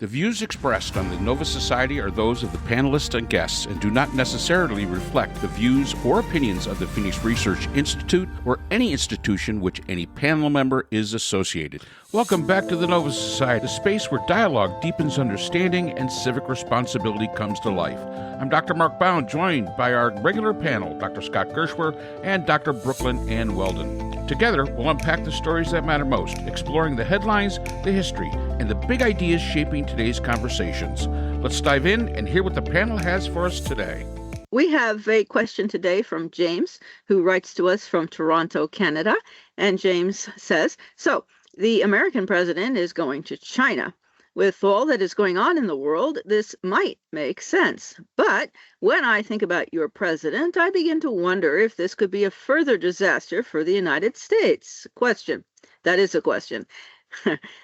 The views expressed on the Nova Society are those of the panelists and guests and do not necessarily reflect the views or opinions of the Phoenix Research Institute or any institution which any panel member is associated. Welcome back to the Nova Society, a space where dialogue deepens understanding and civic responsibility comes to life. I'm Dr. Mark Bound, joined by our regular panel, Dr. Scott Gershwer and Dr. Brooklyn Ann Weldon. Together, we'll unpack the stories that matter most, exploring the headlines, the history, and the big ideas shaping today's conversations. Let's dive in and hear what the panel has for us today. We have a question today from James, who writes to us from Toronto, Canada. And James says, so the American president is going to China. With all that is going on in the world, this might make sense. But when I think about your president, I begin to wonder if this could be a further disaster for the United States. Question. That is a question.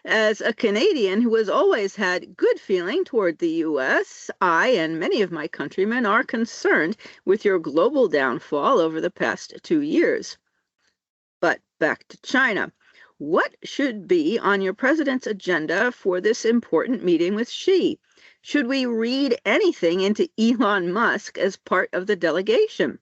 As a Canadian who has always had good feeling toward the U.S., I and many of my countrymen are concerned with your global downfall over the past 2 years. But back to China. What should be on your president's agenda for this important meeting with Xi? Should we read anything into Elon Musk as part of the delegation?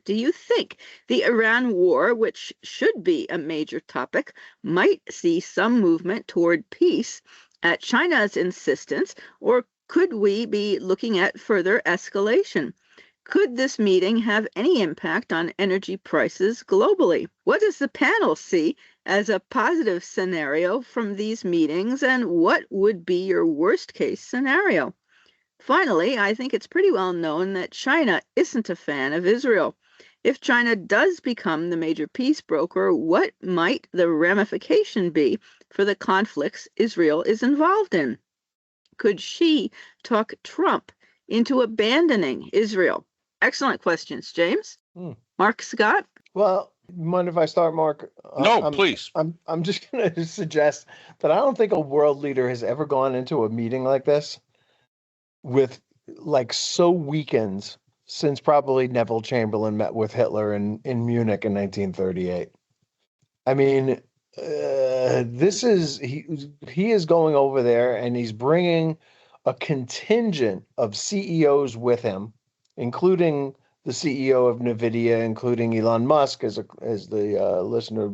Do you think the Iran war, which should be a major topic, might see some movement toward peace at China's insistence, or could we be looking at further escalation? Could this meeting have any impact on energy prices globally? What does the panel see as a positive scenario from these meetings, and what would be your worst case scenario? Finally, I think it's pretty well known that China isn't a fan of Israel. If China does become the major peace broker, what might the ramification be for the conflicts Israel is involved in? Could Xi talk Trump into abandoning Israel? Excellent questions, James. Mark Scott? Well, mind if I start, Mark? No, please. I'm just going to suggest that I don't think a world leader has ever gone into a meeting like this with so weakened since probably Neville Chamberlain met with Hitler in Munich in 1938. I mean, he is going over there and he's bringing a contingent of CEOs with him, including the CEO of NVIDIA, including Elon Musk, as the listener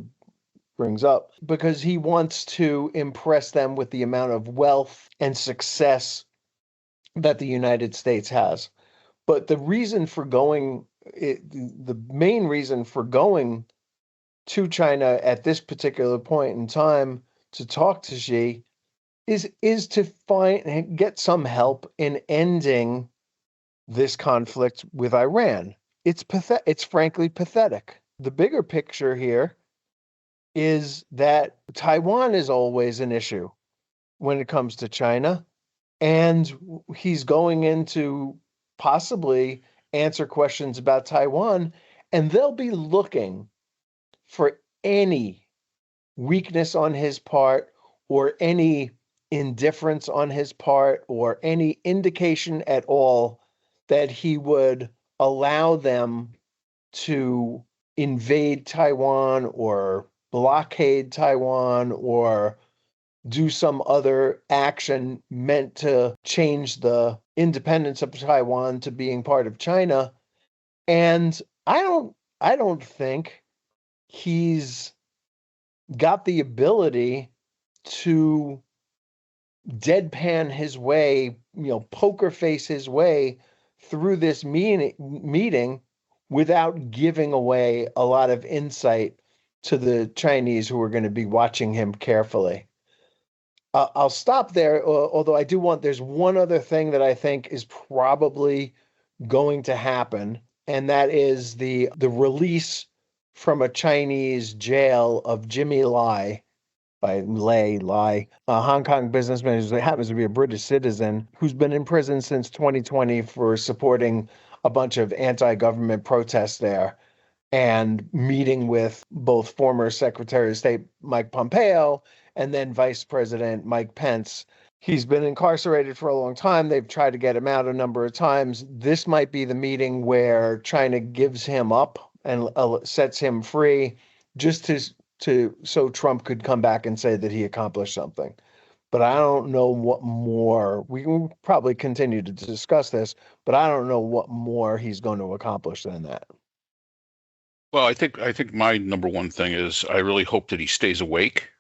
brings up, because he wants to impress them with the amount of wealth and success that the United States has. But the main reason for going to China at this particular point in time to talk to Xi is to get some help in ending this conflict with Iran. It's frankly pathetic. The bigger picture here is that Taiwan is always an issue when it comes to China, and he's going in to possibly answer questions about Taiwan, and they'll be looking for any weakness on his part or any indifference on his part or any indication at all that he would allow them to invade Taiwan or blockade Taiwan or do some other action meant to change the independence of Taiwan to being part of China. And I don't think he's got the ability to deadpan his way, poker face his way through this meeting without giving away a lot of insight to the Chinese who are going to be watching him carefully. I'll stop there, although there's one other thing that I think is probably going to happen, and that is the release from a Chinese jail of Jimmy Lai, a Hong Kong businessman who happens to be a British citizen who's been in prison since 2020 for supporting a bunch of anti-government protests there and meeting with both former Secretary of State Mike Pompeo and then Vice President Mike Pence. He's been incarcerated for a long time. They've tried to get him out a number of times. This might be the meeting where China gives him up and sets him free just so Trump could come back and say that he accomplished something. but I don't know what more. We will probably continue to discuss this, but I don't know what more he's going to accomplish than that. Well, I think my number one thing is I really hope that he stays awake.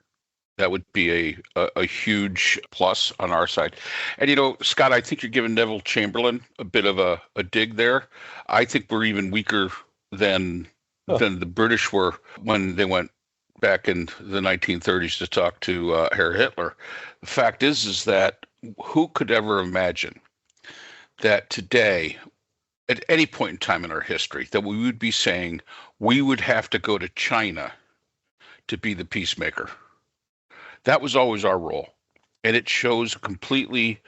That would be a huge plus on our side. And Scott, I think you're giving Neville Chamberlain a bit of a dig there. I think we're even weaker than Huh. than the British were when they went back in the 1930s to talk to Herr Hitler. The fact is that who could ever imagine that today, at any point in time in our history, that we would be saying we would have to go to China to be the peacemaker? That was always our role. And it shows completely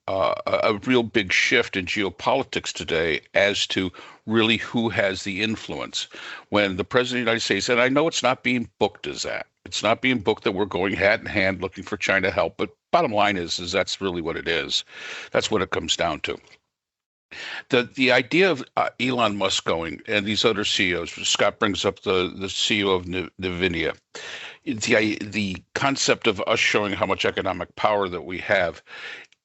a real big shift in geopolitics today as to really who has the influence. When the president of the United States, and I know it's not being booked as that, it's not being booked that we're going hand in hand looking for China help, but bottom line is that's really what it is. That's what it comes down to. The idea of Elon Musk going and these other CEOs, Scott brings up the CEO of Nvidia, the concept of us showing how much economic power that we have.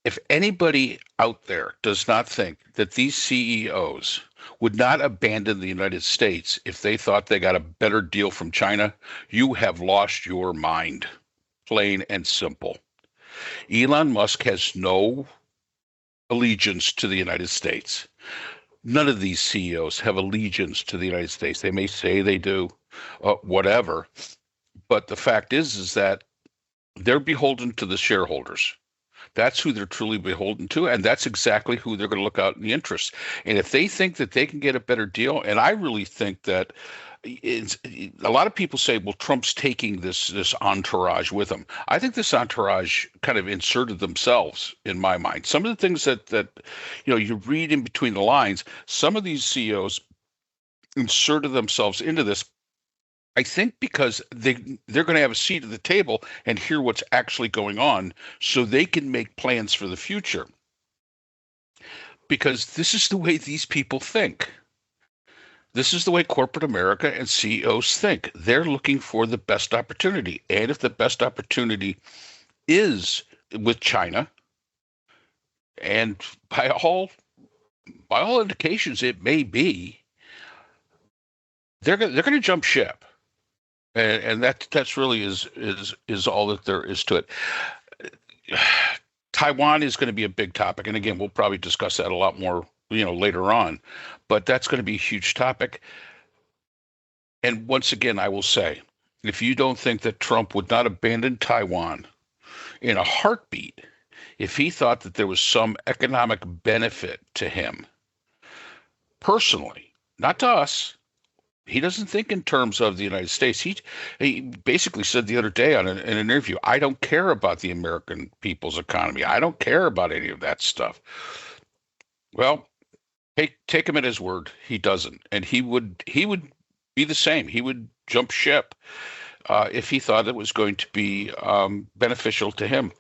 If anybody out there does not think that these CEOs would not abandon the United States if they thought they got a better deal from China, you have lost your mind, plain and simple. Elon Musk has no allegiance to the United States. None of these CEOs have allegiance to the United States. They may say they do, whatever, but the fact is that they're beholden to the shareholders. That's who they're truly beholden to, and that's exactly who they're going to look out in the interest. And if they think that they can get a better deal, and I really think that a lot of people say, well, Trump's taking this entourage with him. I think this entourage kind of inserted themselves in my mind. Some of the things that you read in between the lines, some of these CEOs inserted themselves into this. I think because they're going to have a seat at the table and hear what's actually going on so they can make plans for the future. Because this is the way these people think. This is the way corporate America and CEOs think. They're looking for the best opportunity. And if the best opportunity is with China, and by all indications it may be, they're going to jump ship. And that's really is all that there is to it. Taiwan is going to be a big topic, and again, we'll probably discuss that a lot more, later on. But that's going to be a huge topic. And once again, I will say, if you don't think that Trump would not abandon Taiwan in a heartbeat, if he thought that there was some economic benefit to him personally, not to us. He doesn't think in terms of the United States. He basically said the other day in an interview, I don't care about the American people's economy. I don't care about any of that stuff. Well, take him at his word. He doesn't, and he would be the same. He would jump ship if he thought it was going to be beneficial to him.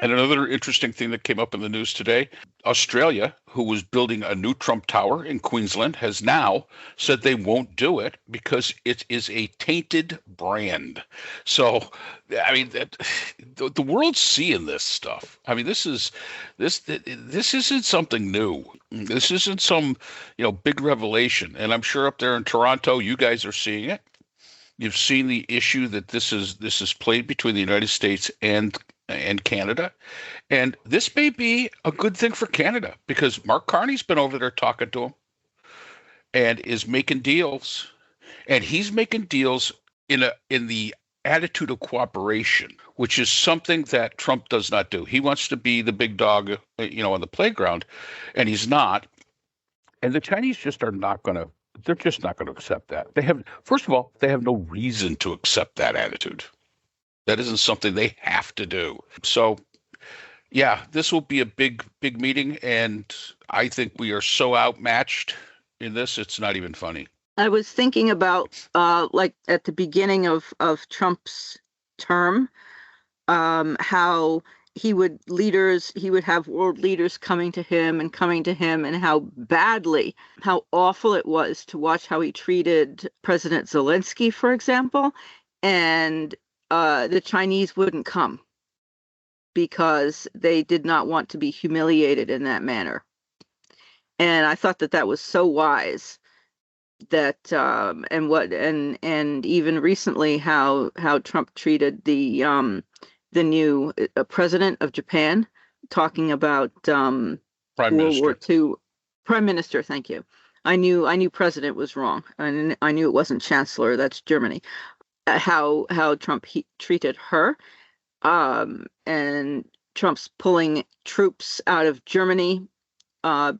And another interesting thing that came up in the news today, Australia, who was building a new Trump Tower in Queensland, has now said they won't do it because it is a tainted brand. So, I mean, the world's seeing this stuff. I mean, this isn't something new. This isn't some, big revelation. And I'm sure up there in Toronto, you guys are seeing it. You've seen the issue that this is played between the United States and Canada. And this may be a good thing for Canada because Mark Carney's been over there talking to him and is making deals. And he's making deals in the attitude of cooperation, which is something that Trump does not do. He wants to be the big dog, on the playground, and he's not. And the Chinese just are not going to. They're just not going to accept that. First of all, they have no reason to accept that attitude. That isn't something they have to do. So, yeah, this will be a big, big meeting, and I think we are so outmatched in this, it's not even funny. I was thinking about like at the beginning of Trump's term, how he would have world leaders coming to him, and how awful it was to watch how he treated President Zelensky, for example, and the Chinese wouldn't come. because they did not want to be humiliated in that manner. And I thought that was so wise. That and even recently how Trump treated the new president of Japan, talking about Prime World War Minister. II. Prime Minister, thank you. I knew president was wrong, and I knew it wasn't chancellor. That's Germany. How Trump treated her, and Trump's pulling troops out of Germany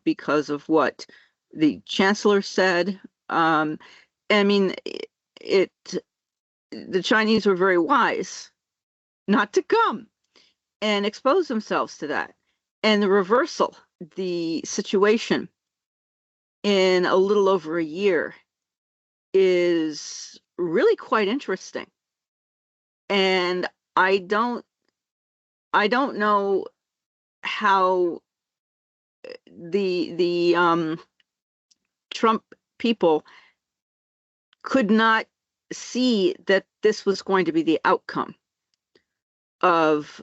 because of what the chancellor said. I mean, it the Chinese were very wise not to come and expose themselves to that. And the reversal, the situation in a little over a year, is really quite interesting. And I don't know how the Trump people could not see that this was going to be the outcome of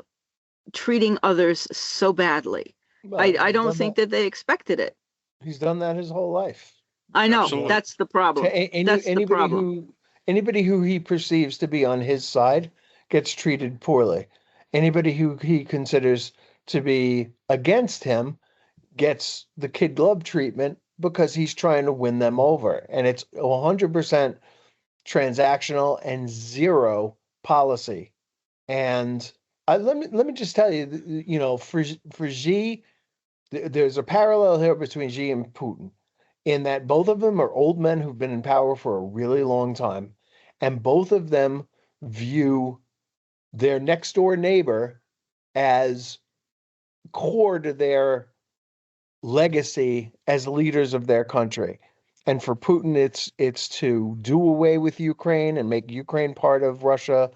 treating others so badly. Well, I don't think that they expected it. He's done that his whole life. I know. Absolutely. That's the problem. That's the problem. Anybody who he perceives to be on his side gets treated poorly. Anybody who he considers to be against him gets the kid glove treatment because he's trying to win them over. And it's 100% transactional and zero policy. And let me just tell you, for Xi, there's a parallel here between Xi and Putin, in that both of them are old men who've been in power for a really long time, and both of them view their next door neighbor as core to their legacy as leaders of their country. And for Putin, it's to do away with Ukraine and make Ukraine part of Russia,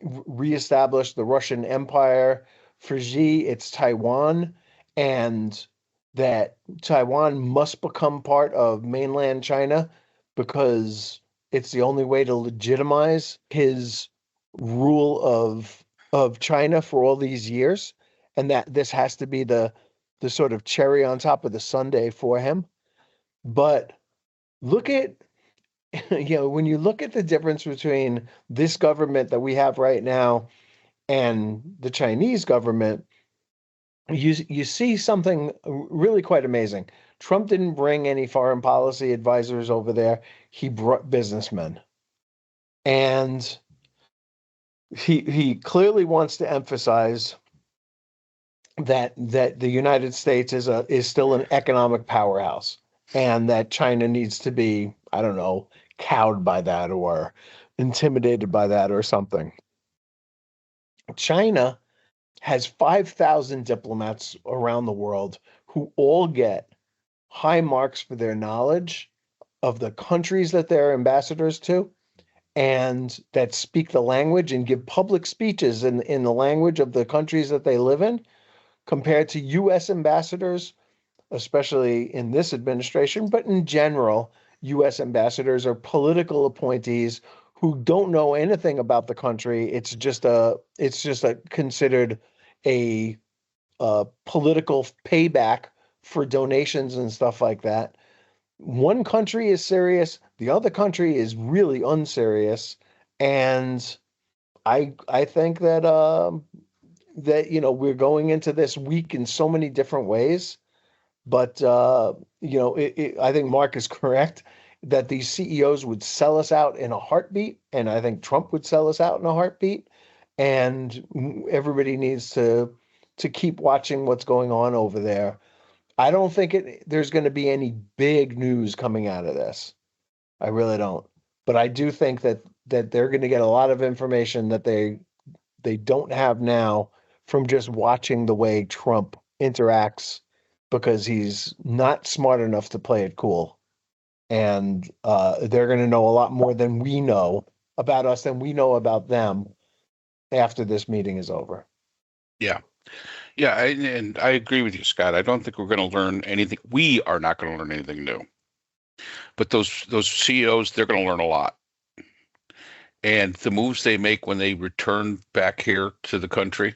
reestablish the Russian Empire. For Xi, it's Taiwan, and that Taiwan must become part of mainland China because it's the only way to legitimize his rule of China for all these years, and that this has to be the sort of cherry on top of the sundae for him. But look at when you look at the difference between this government that we have right now and the Chinese government, you see something really quite amazing. Trump didn't bring any foreign policy advisors over there. He brought businessmen. And he clearly wants to emphasize that the United States is still an economic powerhouse, and that China needs to be, I don't know, cowed by that or intimidated by that or something. China has 5,000 diplomats around the world who all get high marks for their knowledge of the countries that they're ambassadors to, and that speak the language and give public speeches in the language of the countries that they live in, compared to U.S. ambassadors, especially in this administration, but in general, U.S. ambassadors are political appointees who don't know anything about the country. It's just considered a political payback for donations and stuff like that. One country is serious, the other country is really unserious, and I think that we're going into this week in so many different ways. But I think Mark is correct that these CEOs would sell us out in a heartbeat, and I think Trump would sell us out in a heartbeat. And everybody needs to keep watching what's going on over there. I don't think there's going to be any big news coming out of this. I really don't. But I do think that they're going to get a lot of information that they don't have now from just watching the way Trump interacts, because he's not smart enough to play it cool. And they're going to know a lot more than we know about us than we know about them after this meeting is over. Yeah. Yeah, and I agree with you, Scott. I don't think we're going to learn anything. We are not going to learn anything new. But those CEOs, they're going to learn a lot. And the moves they make when they return back here to the country,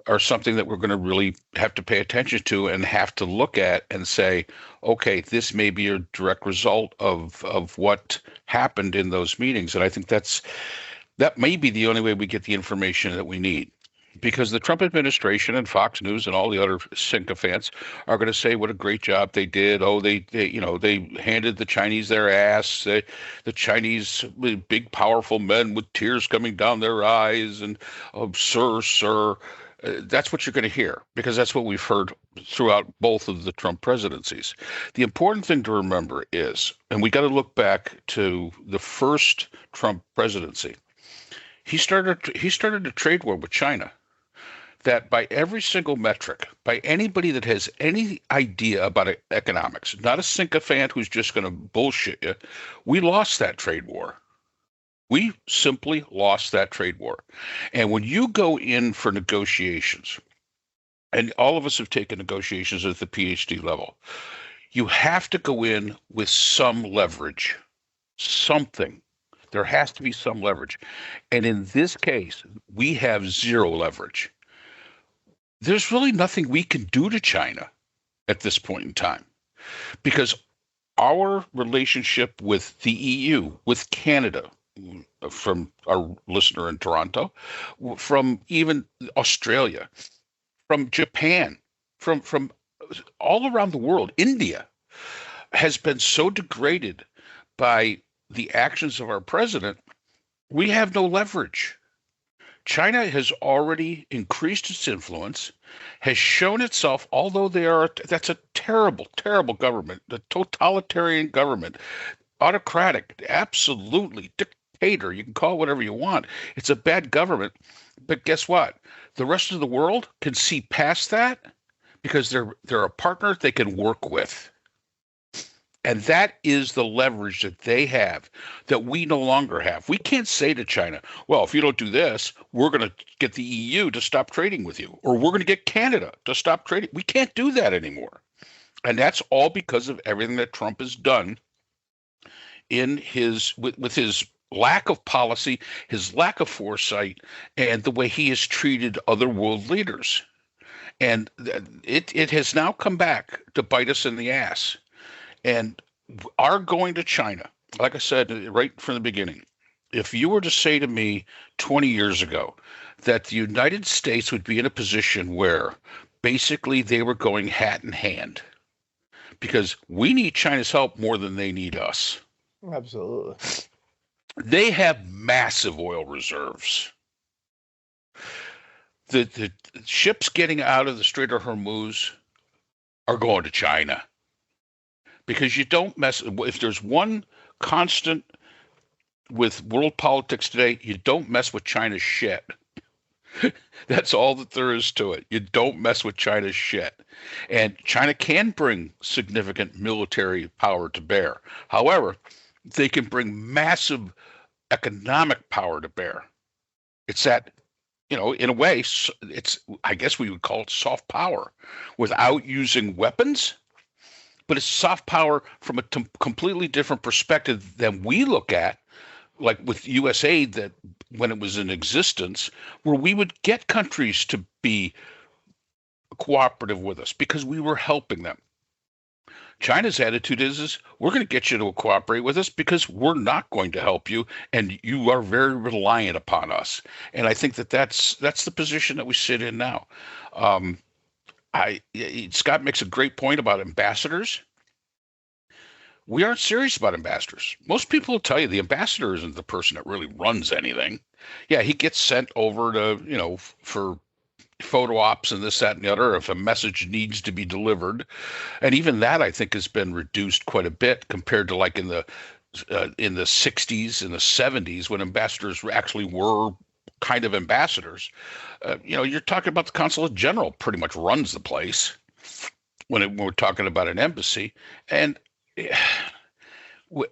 are something that we're going to really have to pay attention to and have to look at and say, okay, this may be a direct result of what happened in those meetings. And I think that may be the only way we get the information that we need. Because the Trump administration and Fox News and all the other sycophants are going to say what a great job they did. Oh, they handed the Chinese their ass. The Chinese, big, powerful men with tears coming down their eyes, and oh, sir. That's what you're going to hear, because that's what we've heard throughout both of the Trump presidencies. The important thing to remember is, and we got to look back to the first Trump presidency. He started a trade war with China that, by every single metric, by anybody that has any idea about economics, not a sycophant who's just going to bullshit you, we lost that trade war. We simply lost that trade war. And when you go in for negotiations, and all of us have taken negotiations at the PhD level, you have to go in with some leverage, something. There has to be some leverage. And in this case, we have zero leverage. There's really nothing we can do to China at this point in time, because our relationship with the EU, with Canada, from our listener in Toronto, from even Australia, from Japan, from all around the world, India, has been so degraded by the actions of our president, we have no leverage. China has already increased its influence, has shown itself, although that's a terrible, terrible government, a totalitarian government, autocratic, absolutely dictator. You can call it whatever you want. It's a bad government. But guess what? The rest of the world can see past that because they're a partner they can work with. And that is the leverage that they have that we no longer have. We can't say to China, well, if you don't do this, we're going to get the EU to stop trading with you, or we're going to get Canada to stop trading. We can't do that anymore. And that's all because of everything that Trump has done with his lack of policy, his lack of foresight, and the way he has treated other world leaders. And it has now come back to bite us in the ass. And our going to China, like I said right from the beginning, if you were to say to me 20 years ago that the United States would be in a position where basically they were going hat in hand, because we need China's help more than they need us. Absolutely. They have massive oil reserves. The ships getting out of the Strait of Hormuz are going to China. Because you don't mess, if there's one constant with world politics today, you don't mess with China's shit. That's all that there is to it. You don't mess with China's shit. And China can bring significant military power to bear. However, they can bring massive economic power to bear. It's that, in a way, I guess we would call it soft power without using weapons. But it's soft power from a completely different perspective than we look at, like with USAID, that when it was in existence, where we would get countries to be cooperative with us because we were helping them. China's attitude is we're going to get you to cooperate with us because we're not going to help you, and you are very reliant upon us. And I think that's the position that we sit in now. Scott makes a great point about ambassadors. We aren't serious about ambassadors. Most people will tell you the ambassador isn't the person that really runs anything. Yeah, he gets sent over to, for photo ops and this, that, and the other if a message needs to be delivered. And even that, I think, has been reduced quite a bit compared to like in the 60s and the 70s when ambassadors actually were kind of ambassadors. You're talking about the consulate general pretty much runs the place when we're talking about an embassy. And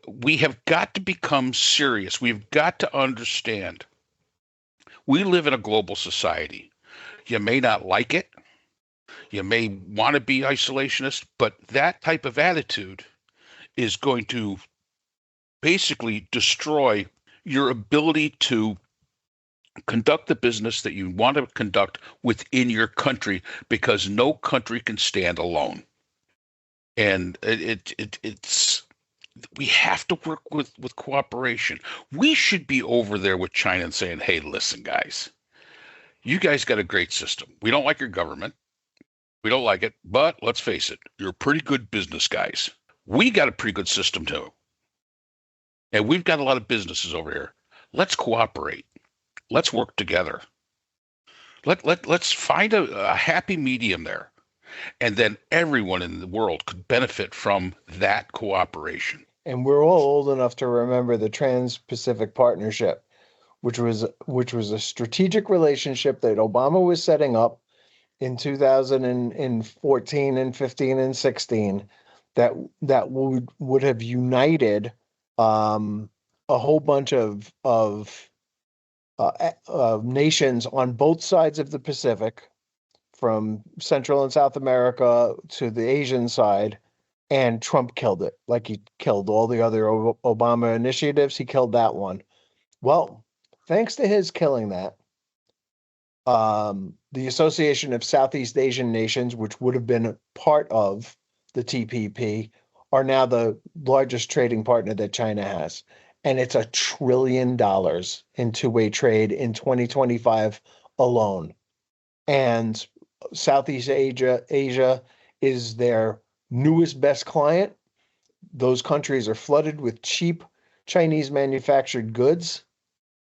we have got to become serious. We've got to understand we live in a global society. You may not like it. You may want to be isolationist, but that type of attitude is going to basically destroy your ability to Conduct the business that you want to conduct within your country, because no country can stand alone. And it's we have to work with cooperation. We should be over there with China and saying, hey, listen, guys, you guys got a great system. We don't like your government. We don't like it, but let's face it, you're pretty good business guys. We got a pretty good system too. And we've got a lot of businesses over here. Let's cooperate. Let's work together. Let's find a happy medium there. And then everyone in the world could benefit from that cooperation. And we're all old enough to remember the Trans-Pacific Partnership, which was a strategic relationship that Obama was setting up in 2014 and 15 and 16 that would have united a whole bunch of nations on both sides of the Pacific, from Central and South America to the Asian side, and Trump killed it. Like he killed all the other Obama initiatives, he killed that one. Well, thanks to his killing that, the Association of Southeast Asian Nations, which would have been a part of the TPP, are now the largest trading partner that China has. And it's $1 trillion in two-way trade in 2025 alone. And Southeast Asia is their newest best client. Those countries are flooded with cheap Chinese manufactured goods.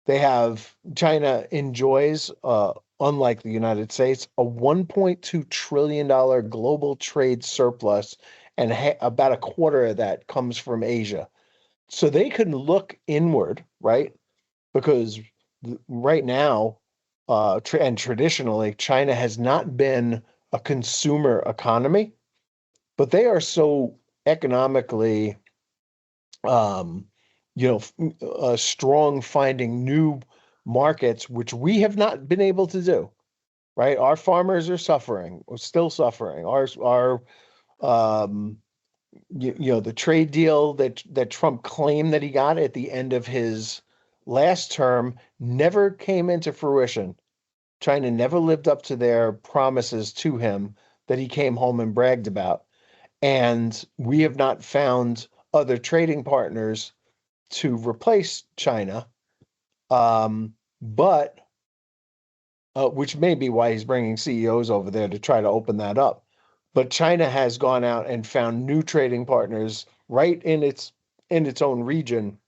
China enjoys, unlike the United States, a $1.2 trillion global trade surplus, and about a quarter of that comes from Asia. So they can look inward, right? Because right now, and traditionally, China has not been a consumer economy, but they are so economically, strong, finding new markets, which we have not been able to do, right? Our farmers are suffering, or still suffering. The trade deal that Trump claimed that he got at the end of his last term never came into fruition. China never lived up to their promises to him that he came home and bragged about. And we have not found other trading partners to replace China, but which may be why he's bringing CEOs over there to try to open that up. But China has gone out and found new trading partners right in its own region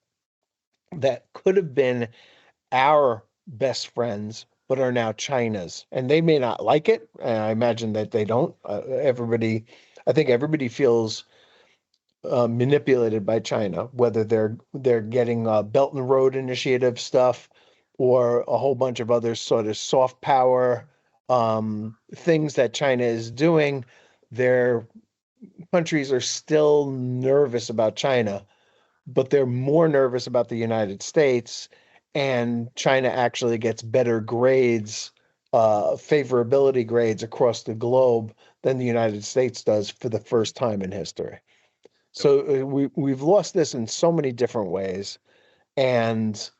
that could have been our best friends, but are now China's. And they may not like it. And I imagine that they don't. I think everybody feels manipulated by China, whether they're getting Belt and Road Initiative stuff or a whole bunch of other sort of soft power things that China is doing. Their countries are still nervous about China, but they're more nervous about the United States, and China actually gets better grades, favorability grades across the globe than the United States does for the first time in history. So we've lost this in so many different ways. And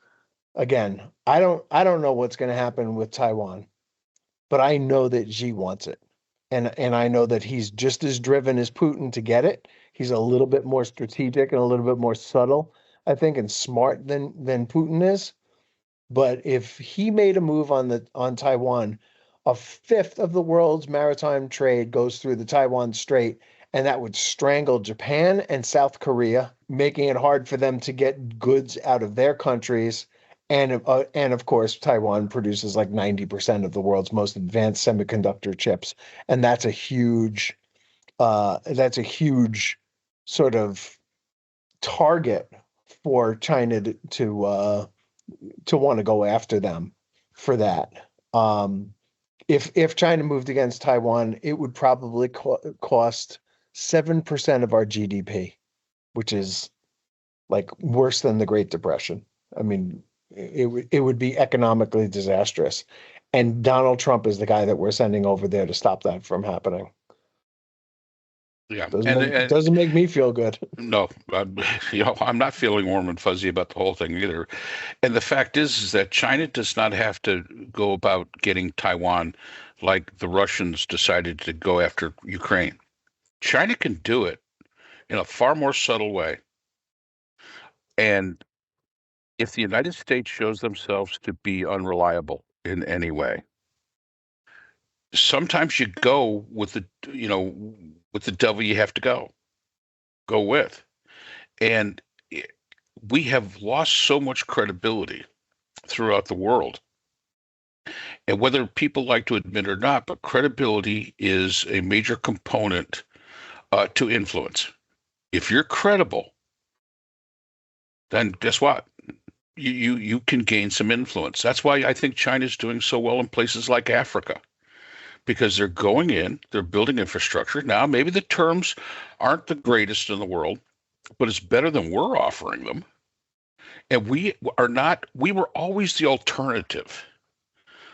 again, I don't know what's going to happen with Taiwan, but I know that Xi wants it. And I know that he's just as driven as Putin to get it. He's a little bit more strategic and a little bit more subtle, I think, and smart than Putin is. But if he made a move on Taiwan, a fifth of the world's maritime trade goes through the Taiwan Strait, and that would strangle Japan and South Korea, making it hard for them to get goods out of their countries. And of course, Taiwan produces like 90% of the world's most advanced semiconductor chips, and that's a huge sort of target for China to want to go after them for that. If China moved against Taiwan, it would probably cost 7% of our GDP, which is like worse than the Great Depression. I mean, it would be economically disastrous. And Donald Trump is the guy that we're sending over there to stop that from happening. Yeah, and Doesn't make me feel good. no, I'm not feeling warm and fuzzy about the whole thing either. And the fact is that China does not have to go about getting Taiwan like the Russians decided to go after Ukraine. China can do it in a far more subtle way. And if the United States shows themselves to be unreliable in any way, sometimes you go with with the devil you have to go with. And we have lost so much credibility throughout the world. And whether people like to admit it or not, but credibility is a major component to influence. If you're credible, then guess what? You can gain some influence. That's why I think China's doing so well in places like Africa, because they're going in, they're building infrastructure. Now, maybe the terms aren't the greatest in the world, but it's better than we're offering them. And we are not, we were always the alternative.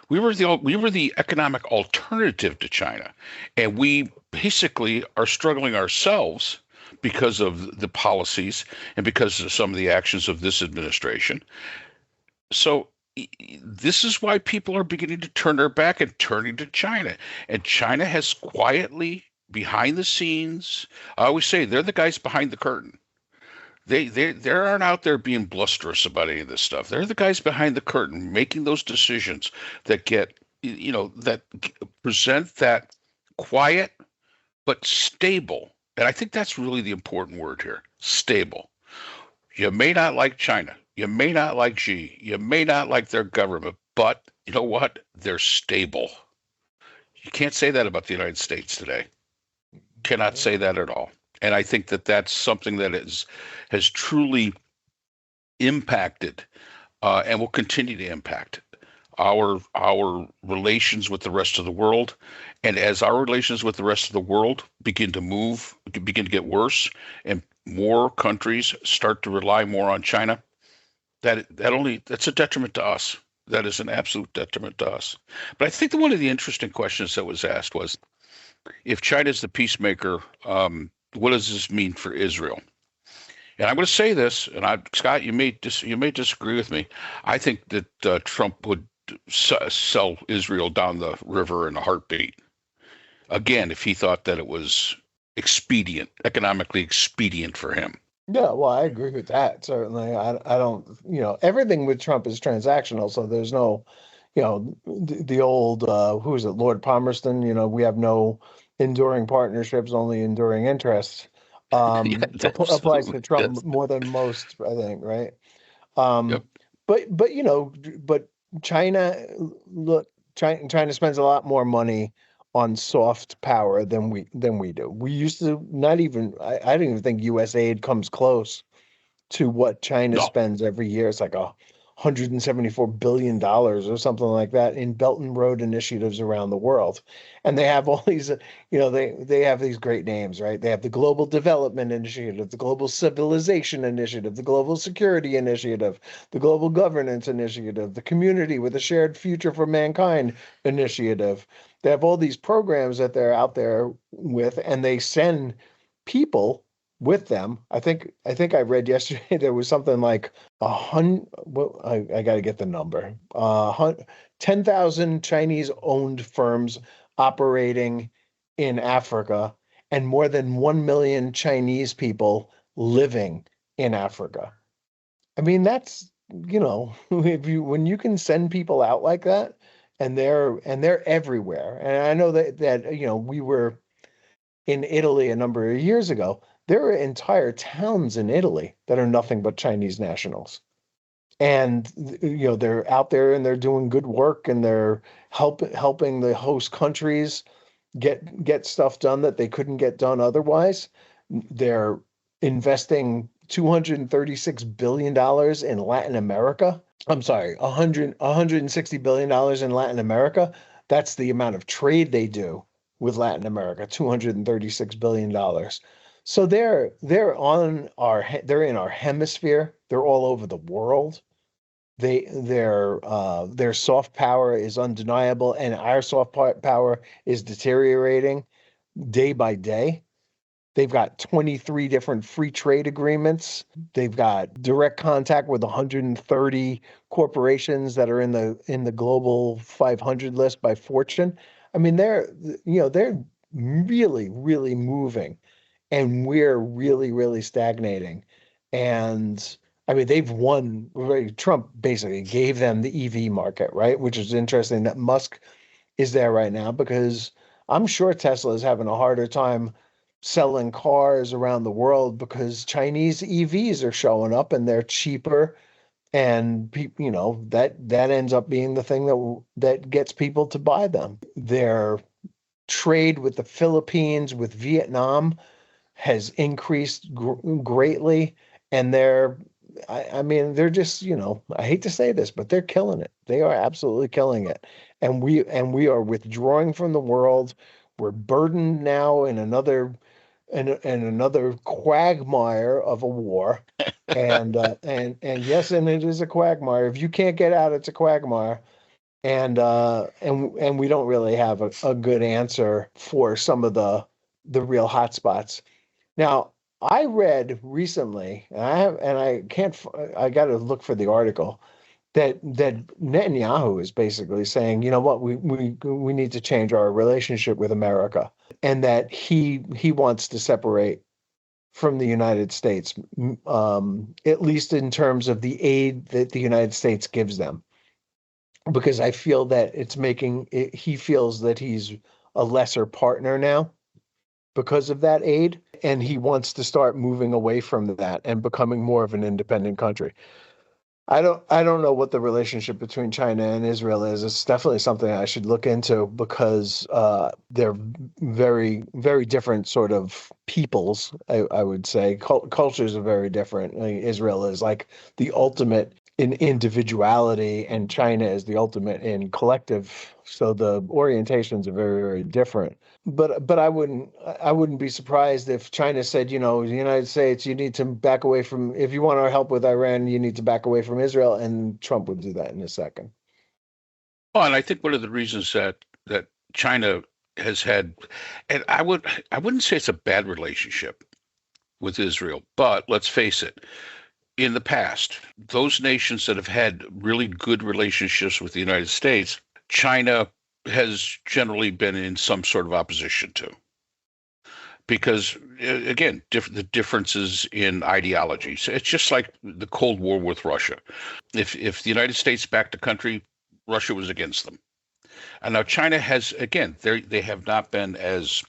We were the economic alternative to China, and we basically are struggling ourselves because of the policies and because of some of the actions of this administration. So this is why people are beginning to turn their back and turning to China. And China has quietly, behind the scenes, I always say they're the guys behind the curtain. They aren't out there being blusterous about any of this stuff. They're the guys behind the curtain making those decisions that that present that quiet but stable. And I think that's really the important word here, stable. You may not like China. You may not like Xi. You may not like their government, but you know what? They're stable. You can't say that about the United States today. Cannot say that at all. And I think that that's something that has truly impacted and will continue to impact our relations with the rest of the world. And as our relations with the rest of the world begin to get worse, and more countries start to rely more on China, that's a detriment to us. That is an absolute detriment to us. But I think that one of the interesting questions that was asked was, if China is the peacemaker, what does this mean for Israel? And I'm going to say this, and Scott, you may disagree with me. I think that Trump would sell Israel down the river in a heartbeat. Again, if he thought that it was economically expedient for him. Yeah, well, I agree with that. Certainly. I don't, everything with Trump is transactional. So there's no, the old, who is it, Lord Palmerston, we have no enduring partnerships, only enduring interests. Yeah, Applies absolutely. to Trump Yes. more than most, I think, right? Yep. Um, but China, look, China spends a lot more money on soft power than we do. We used to not even I don't even think US aid comes close to what China No. spends every year. It's like $174 billion or something like that in Belt and Road initiatives around the world. And they have all these, they have these great names, right? They have the Global Development Initiative, the Global Civilization Initiative, the Global Security Initiative, the Global Governance Initiative, the Community with a Shared Future for Mankind Initiative. They have all these programs that they're out there with, and they send people with them. I think I read yesterday there was something like 100. Well, I got to get the number. 10,000 Chinese owned firms operating in Africa, and more than 1 million Chinese people living in Africa. I mean, that's, if you when you can send people out like that, and they're everywhere. And I know that we were in Italy a number of years ago. There are entire towns in Italy that are nothing but Chinese nationals. And they're out there and they're doing good work, and they're helping the host countries get stuff done that they couldn't get done otherwise. They're investing $236 billion in Latin America. I'm sorry, 160 billion dollars in Latin America. That's the amount of trade they do with Latin America, $236 billion. So they're in our hemisphere. They're all over the world. Their soft power is undeniable, and our soft power is deteriorating day by day. They've got 23 different free trade agreements. They've got direct contact with 130 corporations that are in the global 500 list by Fortune. I mean, they're really, really moving, and we're really, really stagnating. And I mean, they've won. Right, Trump basically gave them the EV market, right? Which is interesting that Musk is there right now because I'm sure Tesla is having a harder time selling cars around the world because Chinese EVs are showing up and they're cheaper, and people, that ends up being the thing that gets people to buy them. Their trade with the Philippines, with Vietnam, has increased greatly, and I mean, they're just, I hate to say this, but they're killing it. They are absolutely killing it. And we are withdrawing from the world. We're burdened now in another quagmire of a war. And yes, and it is a quagmire. If you can't get out, it's a quagmire. And we don't really have a good answer for some of the real hot spots. Now, I read recently, and I can't, I got to look for the article that Netanyahu is basically saying, you know what, we need to change our relationship with America, and that he wants to separate from the United States, at least in terms of the aid that the United States gives them, because I feel that he feels that he's a lesser partner now because of that aid, and he wants to start moving away from that and becoming more of an independent country. I don't know what the relationship between China and Israel is. It's definitely something I should look into because they're very, very different sort of peoples, I would say. Cultures are very different. I mean, Israel is like the ultimate in individuality, and China is the ultimate in collective. So the orientations are very, very different. But I wouldn't be surprised if China said, the United States, you need to back away from, if you want our help with Iran, you need to back away from Israel, and Trump would do that in a second. Oh, and I think one of the reasons that China has had, and I wouldn't say it's a bad relationship with Israel, but let's face it, in the past, those nations that have had really good relationships with the United States, China has generally been in some sort of opposition to. Because again, the differences in ideologies. It's just like the Cold War with Russia. If the United States backed a country, Russia was against them. And now China has, again, they have not been as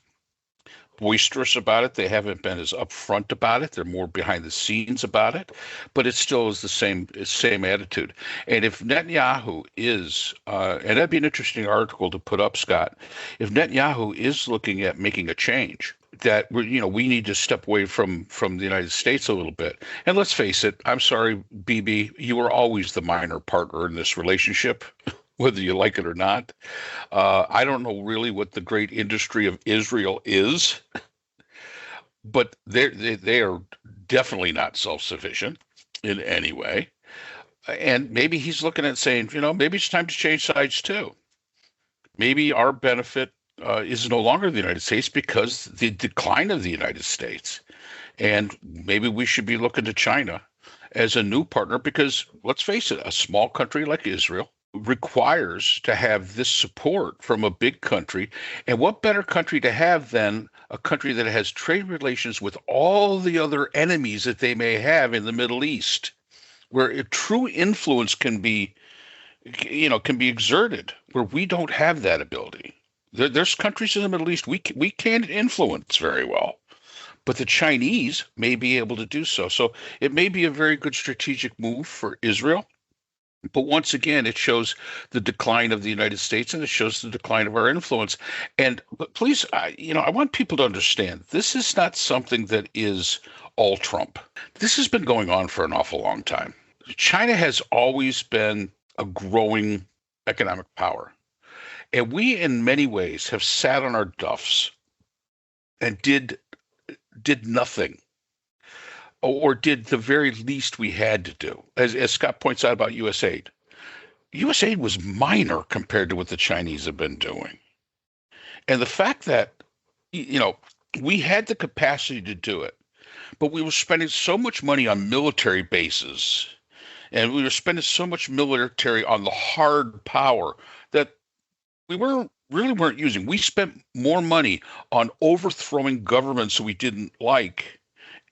boisterous about it. They haven't been as upfront about it. They're more behind the scenes about it, but it still is the same attitude. And if Netanyahu is, and that'd be an interesting article to put up, Scott, if Netanyahu is looking at making a change, that we need to step away from the United States a little bit. And let's face it, I'm sorry, BB, you were always the minor partner in this relationship, whether you like it or not. I don't know really what the great industry of Israel is, but they are definitely not self-sufficient in any way. And maybe he's looking at saying, maybe it's time to change sides too. Maybe our benefit is no longer the United States because the decline of the United States. And maybe we should be looking to China as a new partner because, let's face it, a small country like Israel requires to have this support from a big country. And what better country to have than a country that has trade relations with all the other enemies that they may have in the Middle East, where a true influence can be exerted, where we don't have that ability. There's countries in the Middle East we can't influence very well, but the Chinese may be able to do so. So it may be a very good strategic move for Israel. But once again, it shows the decline of the United States, and it shows the decline of our influence. But please, I want people to understand this is not something that is all Trump. This has been going on for an awful long time. China has always been a growing economic power. And we, in many ways, have sat on our duffs and did nothing, or did the very least we had to do. As Scott points out about USAID, USAID was minor compared to what the Chinese have been doing. And the fact that, We had the capacity to do it, but we were spending so much money on military bases, and we were spending so much military on the hard power that we weren't using. We spent more money on overthrowing governments we didn't like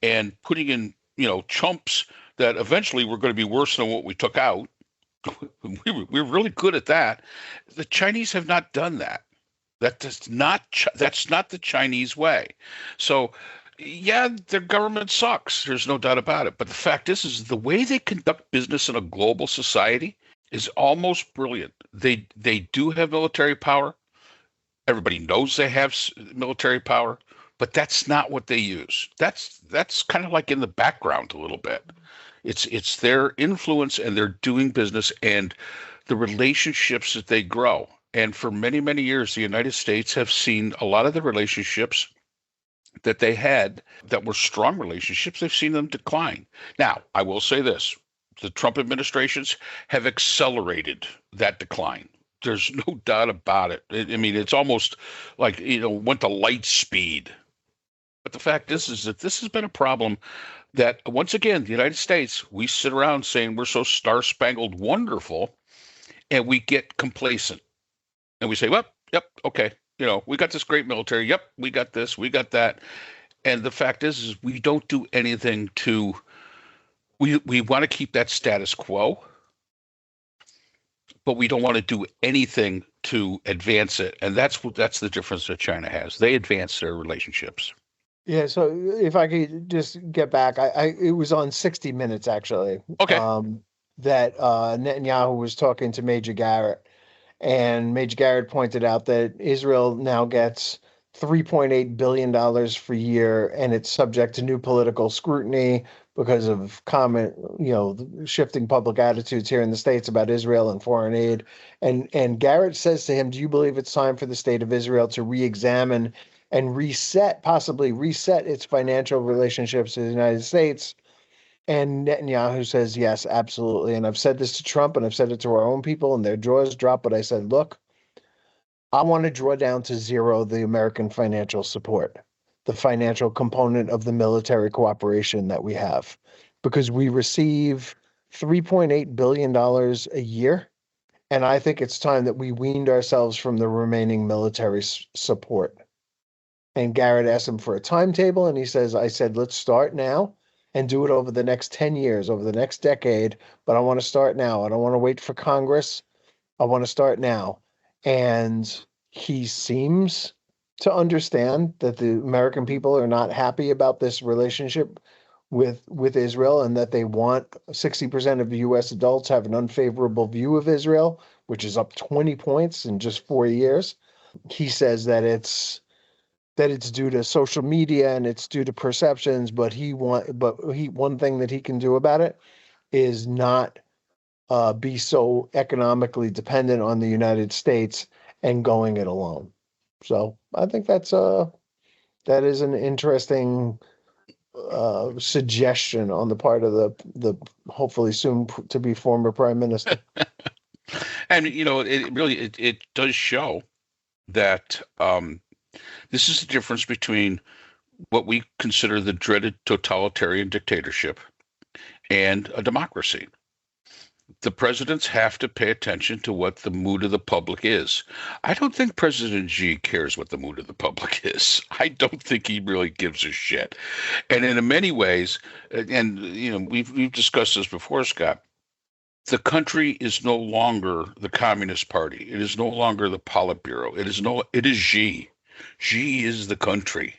and putting in, chumps that eventually were going to be worse than what we took out. We were really good at that. The Chinese have not done that. That's not the Chinese way. So, yeah, their government sucks. There's no doubt about it. But the fact is the way they conduct business in a global society is almost brilliant. They do have military power. Everybody knows they have military power, but that's not what they use. That's kind of like in the background a little bit. It's their influence and their doing business and the relationships that they grow. And for many, many years, the United States have seen a lot of the relationships that they had that were strong relationships, they've seen them decline. Now, I will say this. The Trump administrations have accelerated that decline. There's no doubt about it. I mean, it's almost like, went to light speed. But the fact is that this has been a problem that, once again, the United States, we sit around saying we're so star-spangled wonderful, and we get complacent. And we say, well, yep, okay, we got this great military. Yep, we got this, we got that. And the fact is we don't do anything we want to keep that status quo, but we don't want to do anything to advance it. And that's the difference that China has. They advance their relationships. Yeah, so if I could just get back, it was on 60 Minutes actually. Okay. That Netanyahu was talking to Major Garrett, and Major Garrett pointed out that Israel now gets $3.8 billion per year, and it's subject to new political scrutiny because of shifting public attitudes here in the States about Israel and foreign aid. And Garrett says to him, do you believe it's time for the state of Israel to re-examine and possibly reset its financial relationships with the United States? And Netanyahu says, yes, absolutely. And I've said this to Trump, and I've said it to our own people, and their jaws drop. But I said, look, I want to draw down to zero the American financial support, the financial component of the military cooperation that we have, because we receive $3.8 billion a year. And I think it's time that we weaned ourselves from the remaining military support. And Garrett asked him for a timetable, and I said, let's start now and do it over the next 10 years, over the next decade. But I want to start now. I don't want to wait for Congress. I want to start now. And he seems to understand that the American people are not happy about this relationship with Israel, and that they want 60% of U.S. adults have an unfavorable view of Israel, which is up 20 points in just 4 years. He says that it's due to social media and it's due to perceptions, but one thing that he can do about it is not be so economically dependent on the United States and going it alone. So I think that is an interesting suggestion on the part of the hopefully soon to be former prime minister. And it really does show that this is the difference between what we consider the dreaded totalitarian dictatorship and a democracy. The presidents have to pay attention to what the mood of the public is. I don't think President Xi cares what the mood of the public is. I don't think he really gives a shit. And in many ways, and we've discussed this before, Scott, the country is no longer the Communist Party. It is no longer the Politburo. It is Xi. Xi is the country.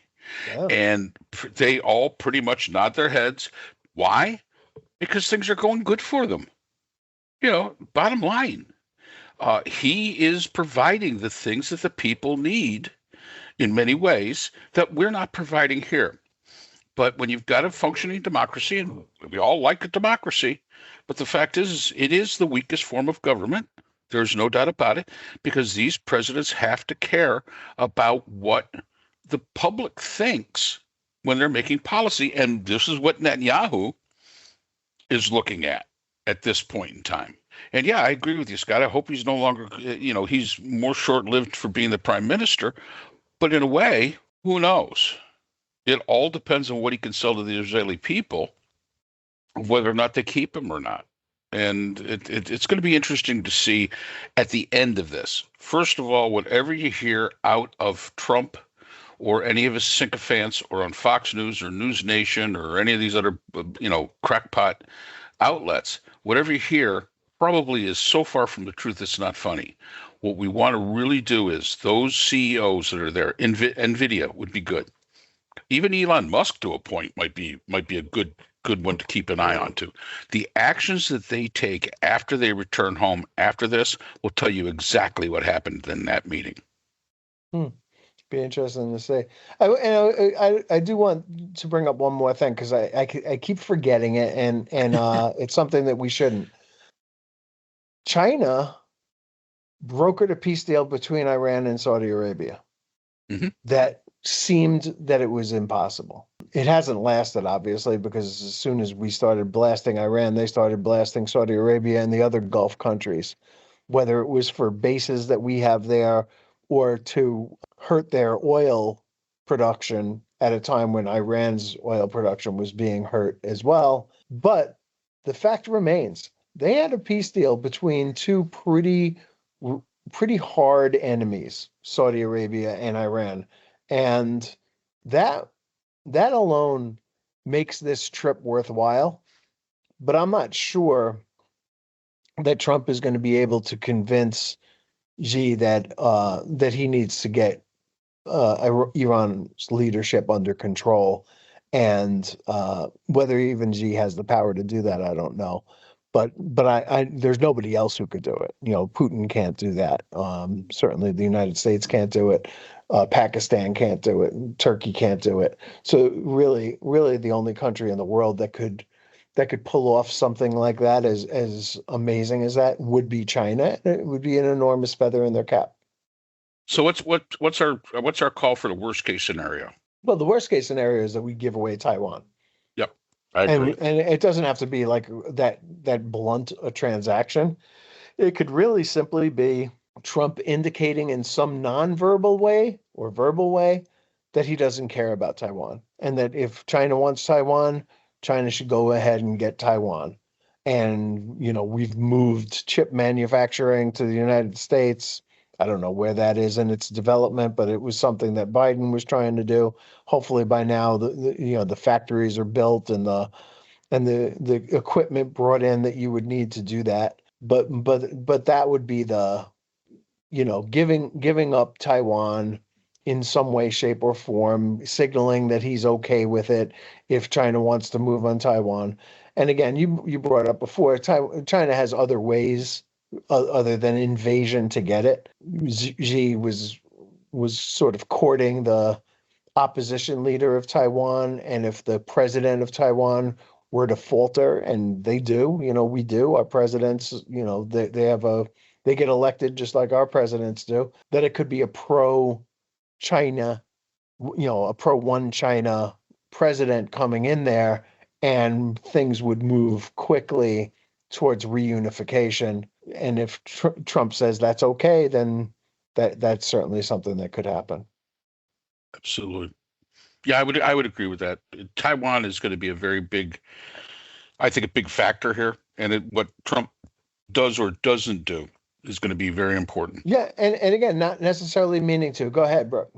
Yeah. And they all pretty much nod their heads. Why? Because things are going good for them. Bottom line, he is providing the things that the people need in many ways that we're not providing here. But when you've got a functioning democracy, and we all like a democracy, but the fact is it is the weakest form of government. There's no doubt about it, because these presidents have to care about what the public thinks when they're making policy. And this is what Netanyahu is looking at this point in time. And yeah, I agree with you, Scott. I hope he's no longer, he's more short-lived for being the prime minister. But in a way, who knows? It all depends on what he can sell to the Israeli people, whether or not they keep him or not. And it's going to be interesting to see at the end of this. First of all, whatever you hear out of Trump or any of his sycophants or on Fox News or News Nation or any of these other, crackpot outlets, whatever you hear probably is so far from the truth it's not funny. What we want to really do is those CEOs that are there, NVIDIA would be good. Even Elon Musk to a point might be a good one to keep an eye on too. The actions that they take after they return home after this will tell you exactly what happened in that meeting. Be interesting to see. I do want to bring up one more thing because I keep forgetting it, and it's something that we shouldn't. China brokered a peace deal between Iran and Saudi Arabia that seemed that it was impossible. It hasn't lasted, obviously, because as soon as we started blasting Iran, they started blasting Saudi Arabia and the other Gulf countries, whether it was for bases that we have there or to hurt their oil production at a time when Iran's oil production was being hurt as well. But the fact remains, they had a peace deal between two pretty hard enemies, Saudi Arabia and Iran. And that alone makes this trip worthwhile. But I'm not sure that Trump is going to be able to convince Xi that he needs to get Iran's leadership under control, and whether even Xi has the power to do that, I don't know. But there's nobody else who could do it. Putin can't do that. Certainly, the United States can't do it. Pakistan can't do it. Turkey can't do it. So really, the only country in the world that could pull off something like that as amazing as that would be China. It would be an enormous feather in their cap. So what's our call for the worst case scenario? Well, the worst case scenario is that we give away Taiwan. Yep, I agree. And it doesn't have to be like that blunt a transaction. It could really simply be Trump indicating in some nonverbal way or verbal way that he doesn't care about Taiwan, and that if China wants Taiwan, China should go ahead and get Taiwan. And, we've moved chip manufacturing to the United States. I don't know where that is in its development, but it was something that Biden was trying to do. Hopefully by now, the factories are built and the equipment brought in that you would need to do that. But that would be the, giving up Taiwan in some way, shape, or form, signaling that he's okay with it if China wants to move on Taiwan. And again, you brought up before, China has other ways other than invasion to get it. Xi was sort of courting the opposition leader of Taiwan, and if the president of Taiwan were to falter, and they do, we do, our presidents, they get elected just like our presidents do, that it could be a pro-China, a pro-one China president coming in there, and things would move quickly towards reunification. And if Trump says that's okay, then that's certainly something that could happen. Absolutely. Yeah, I would agree with that. Taiwan is going to be a very big, I think, a big factor here, and what Trump does or doesn't do is going to be very important. Yeah, and again, not necessarily meaning to. Go ahead, Brooke.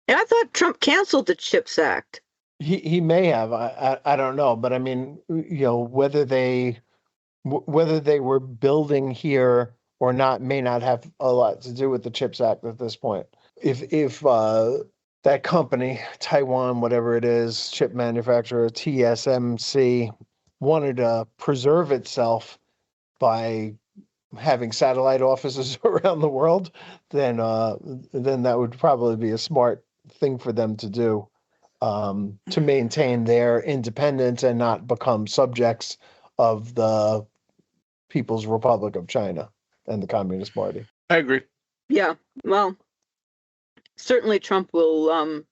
And I thought Trump canceled the CHIPS Act. He may have. I don't know, but I mean, whether they were building here or not may not have a lot to do with the CHIPS Act at this point. If that company, Taiwan, whatever it is, chip manufacturer, TSMC, wanted to preserve itself by having satellite offices around the world, then that would probably be a smart thing for them to do, to maintain their independence and not become subjects of the People's Republic of China and the Communist Party. I agree. Yeah, well, certainly Trump will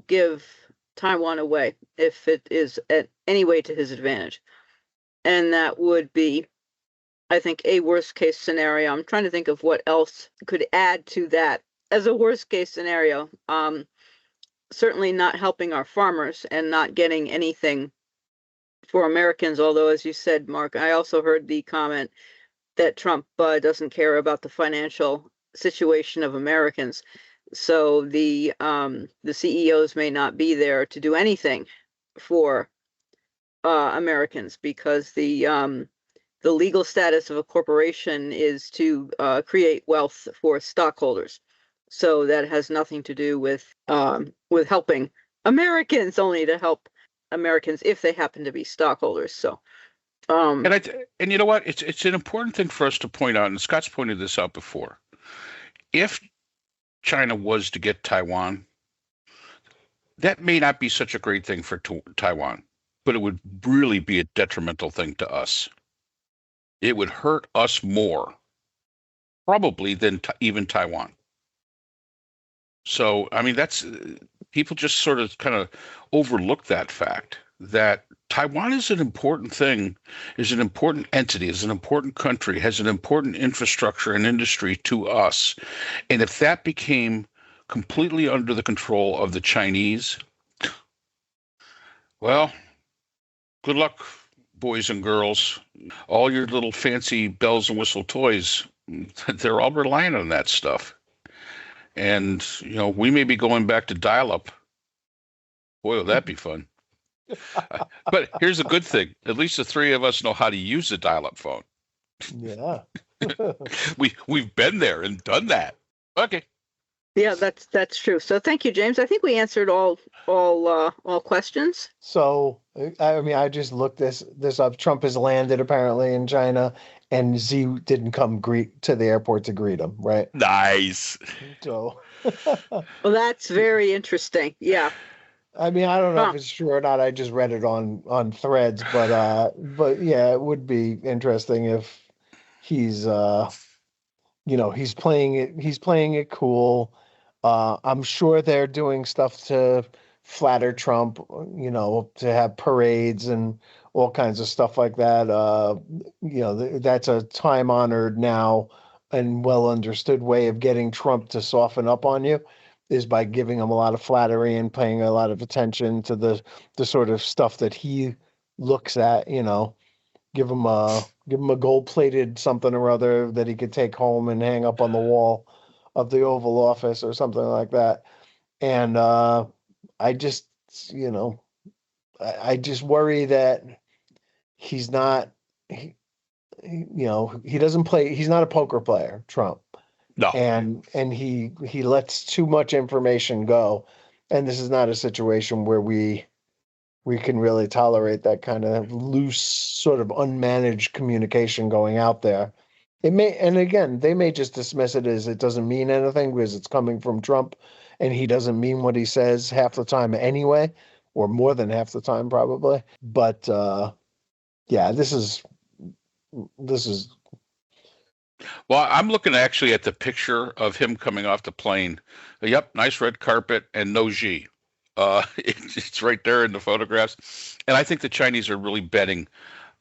give Taiwan away if it is at any way to his advantage. And that would be, I think, a worst case scenario. I'm trying to think of what else could add to that as a worst case scenario. certainly not helping our farmers and not getting anything for Americans. Although, as you said, Mark, I also heard the comment that Trump doesn't care about the financial situation of Americans. So the CEOs may not be there to do anything for Americans, because the legal status of a corporation is to create wealth for stockholders. So that has nothing to do with helping Americans, only to help Americans if they happen to be stockholders. So, and you know what? It's an important thing for us to point out, and Scott's pointed this out before. If China was to get Taiwan, that may not be such a great thing for Taiwan, but it would really be a detrimental thing to us. It would hurt us more, probably, than even Taiwan. So, I mean, that's people just sort of kind of overlook that fact, that Taiwan is an important thing, is an important entity, is an important country, has an important infrastructure and industry to us. And if that became completely under the control of the Chinese, well, good luck, boys and girls. All your little fancy bells and whistle toys, they're all relying on that stuff. And, you know, we may be going back to dial-up. Boy, will that be fun. But here's the good thing. At least the three of us know how to use a dial-up phone. Yeah. We've been there and done that. Okay. Yeah, that's true. So thank you, James. I think we answered all questions. So, I mean, I just looked this up. Trump has landed apparently in China, and Xi didn't come to the airport to greet him, right? Nice. So, well, that's very interesting. Yeah. I mean, I don't know if it's true or not. I just read it on Threads, but yeah, it would be interesting if he's he's playing it cool. I'm sure they're doing stuff to flatter Trump, to have parades and all kinds of stuff like that. That's a time-honored now and well understood way of getting Trump to soften up on you, is by giving him a lot of flattery and paying a lot of attention to the sort of stuff that he looks at. Give him a gold-plated something or other that he could take home and hang up on the wall of the Oval Office or something like that. And I just worry that he's not, he doesn't play. He's not a poker player, Trump. No. And he lets too much information go. And this is not a situation where we can really tolerate that kind of loose, sort of unmanaged communication going out there. It may, and again, they may just dismiss it as it doesn't mean anything because it's coming from Trump and he doesn't mean what he says half the time anyway, or more than half the time probably. But yeah, this is. Well, I'm looking actually at the picture of him coming off the plane. Yep, nice red carpet and no Xi. It's right there in the photographs, and I think the Chinese are really betting.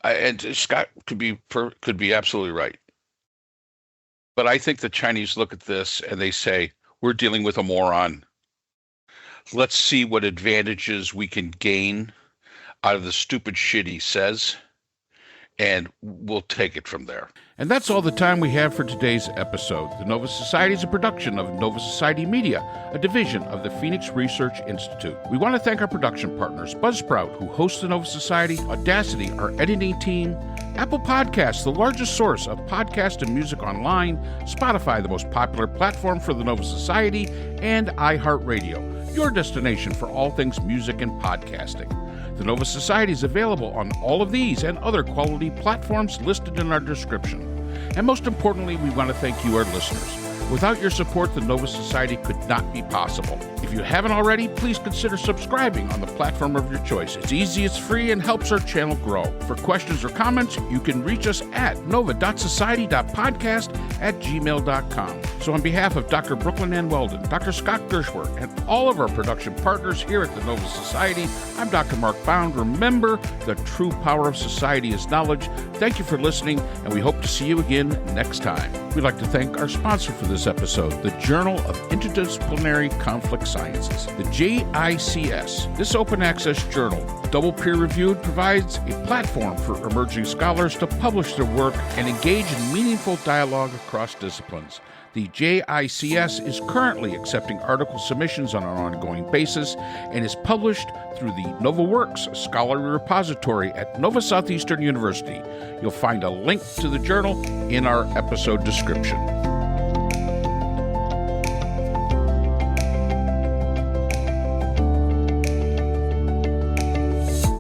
And Scott could be absolutely right, but I think the Chinese look at this and they say, "We're dealing with a moron. Let's see what advantages we can gain out of the stupid shit he says, and we'll take it from there." And that's all the time we have for today's episode. The Nova Society is a production of Nova Society Media, a division of the Phoenix Research Institute. We want to thank our production partners, Buzzsprout, who hosts the Nova Society, Audacity, our editing team, Apple Podcasts, the largest source of podcast and music online, Spotify, the most popular platform for the Nova Society, and iHeartRadio, your destination for all things music and podcasting. The Nova Society is available on all of these and other quality platforms listed in our description. And most importantly, we want to thank you, our listeners. Without your support, the Nova Society could not be possible. If you haven't already, please consider subscribing on the platform of your choice. It's easy, it's free, and helps our channel grow. For questions or comments, you can reach us at nova.society.podcast@gmail.com. So on behalf of Dr. Brooklyn Ann Weldon, Dr. Scott Gershworth, and all of our production partners here at the Nova Society, I'm Dr. Mark Bound. Remember, the true power of society is knowledge. Thank you for listening, and we hope to see you again next time. We'd like to thank our sponsor for this this episode, the Journal of Interdisciplinary Conflict Sciences, the JICS. This open access journal, double peer-reviewed, provides a platform for emerging scholars to publish their work and engage in meaningful dialogue across disciplines. The JICS is currently accepting article submissions on an ongoing basis and is published through the NovaWorks Scholarly Repository at Nova Southeastern University. You'll find a link to the journal in our episode description.